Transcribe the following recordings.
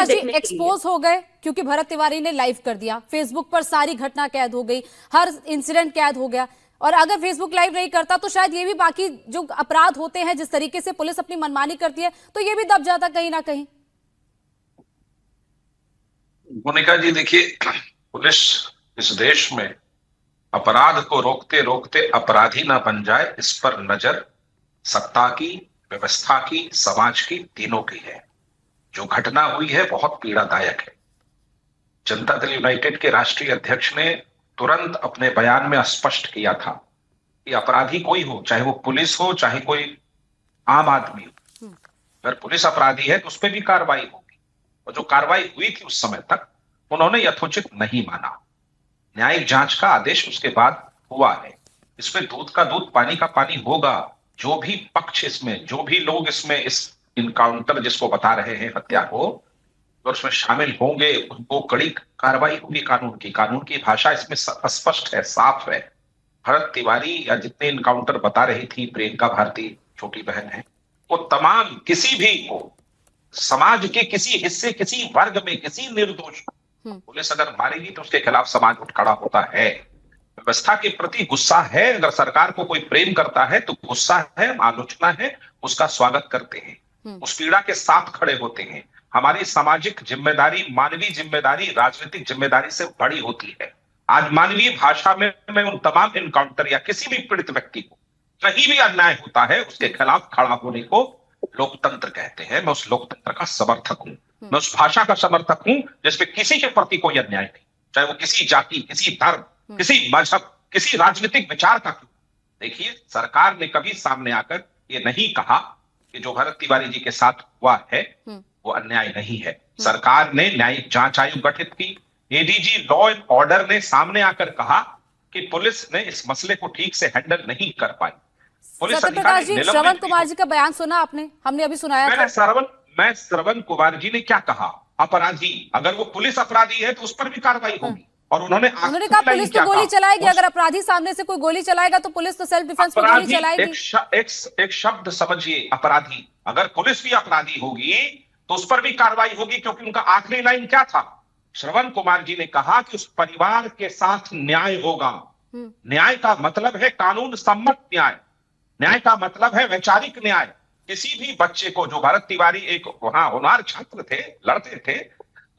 प्रकाश जी देखने के लिए। एक्सपोज हो गए क्योंकि भरत तिवारी ने लाइव कर दिया, फेसबुक पर सारी घटना कैद हो गई, हर इंसिडेंट कैद हो गया। और अगर फेसबुक लाइव नहीं करता तो शायद ये भी बाकी जो अपराध होते हैं, जिस तरीके से पुलिस अपनी मनमानी करती है, तो ये भी दब जाता कहीं ना कहीं। मोनिका जी देखिए, पुलिस इस देश में अपराध को रोकते रोकते अपराधी ना बन जाए, इस पर नजर सत्ता की, व्यवस्था की, समाज की, तीनों की है। जो घटना हुई है बहुत पीड़ादायक है। जनता दल यूनाइटेड के राष्ट्रीय अध्यक्ष ने तुरंत अपने बयान में स्पष्ट किया था कि अपराधी कोई हो, चाहे वो पुलिस हो, चाहे कोई आम आदमी हो, अगर पुलिस अपराधी है तो उस पर भी कार्रवाई होगी। और जो कार्रवाई हुई थी उस समय तक उन्होंने यथोचित नहीं माना। न्यायिक जांच का आदेश उसके बाद हुआ है। इसमें दूध का दूध पानी का पानी होगा। जो भी पक्ष इसमें, जो भी लोग इसमें इस इनकाउंटर जिसको बता रहे हैं हत्या को, और उसमें शामिल होंगे, उनको कड़ी कार्रवाई होगी। कानून की भाषा इसमें स्पष्ट है, साफ है। भरत तिवारी या जितने इनकाउंटर बता रही थी प्रियंका भारती, छोटी बहन है, वो तमाम किसी भी को, समाज के किसी हिस्से, किसी वर्ग में, किसी निर्दोष पुलिस अगर मारेगी तो उसके खिलाफ समाज उठ खड़ा होता है। व्यवस्था के प्रति गुस्सा है। अगर सरकार को कोई प्रेम करता है तो गुस्सा है, आलोचना है, उसका स्वागत करते हैं, उस पीड़ा के साथ खड़े होते हैं। हमारी सामाजिक जिम्मेदारी, मानवीय जिम्मेदारी राजनीतिक जिम्मेदारी से बड़ी होती है। आज मानवीय भाषा में मैं उन तमाम इनकाउंटर या किसी भी पीड़ित व्यक्ति को कहीं भी अन्याय होता है उसके खिलाफ खड़ा होने को लोकतंत्र कहते हैं। मैं उस लोकतंत्र का समर्थक हूं, मैं उस भाषा का समर्थक हूं जिसमें किसी के प्रति कोई अन्याय नहीं, चाहे वो किसी जाति, किसी धर्म, किसी मजहब, किसी राजनीतिक विचार का क्यों। देखिए, सरकार ने कभी सामने आकर ये नहीं कहा कि जो भरत तिवारी जी के साथ हुआ है वो अन्याय नहीं है। सरकार ने न्यायिक जांच आयोग गठित की। एडीजी लॉ एंड ऑर्डर ने सामने आकर कहा कि पुलिस ने इस मसले को ठीक से हैंडल नहीं कर पाई। पुलिस सत्यप्रकाश जी, श्रवण कुमार जी का बयान सुना आपने? हमने अभी सुनाया था। मैं श्रवण कुमार जी ने क्या कहा, अपराधी अगर वो पुलिस अपराधी है तो उस पर भी कार्रवाई होगी। और उन्होंने कहा पुलिस तो गोली चलाएगी, अगर अपराधी सामने से कोई गोली चलाएगा तो पुलिस तो सेल्फ डिफेंस में गोली चलाएगी। एक शब्द समझिए, अपराधी, अगर पुलिस भी अपराधी होगी तो उस पर भी कार्रवाई होगी, क्योंकि उनका आखिरी लाइन क्या था? श्रवण कुमार जी ने कहा कि उस परिवार के साथ न्याय होगा। न्याय का मतलब है कानून सम्मत न्याय, न्याय का मतलब है वैचारिक न्याय। किसी भी बच्चे को, जो भरत तिवारी एक वहां होनहार छात्र थे, लड़ते थे,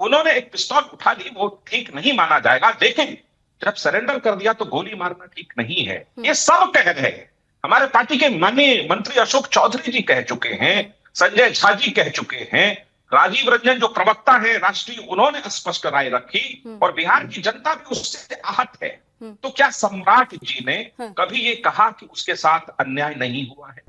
उन्होंने एक पिस्तौल उठा ली, वो ठीक नहीं माना जाएगा, लेकिन जब सरेंडर कर दिया तो गोली मारना ठीक नहीं है। ये सब कह रहे हैं। हमारे पार्टी के माननीय मंत्री अशोक चौधरी जी कह चुके हैं, संजय झा जी कह चुके हैं, राजीव रंजन जो प्रवक्ता है राष्ट्रीय, उन्होंने स्पष्ट राय रखी, और बिहार की जनता भी उससे आहत है। तो क्या सम्राट जी ने कभी ये कहा कि उसके साथ अन्याय नहीं हुआ है?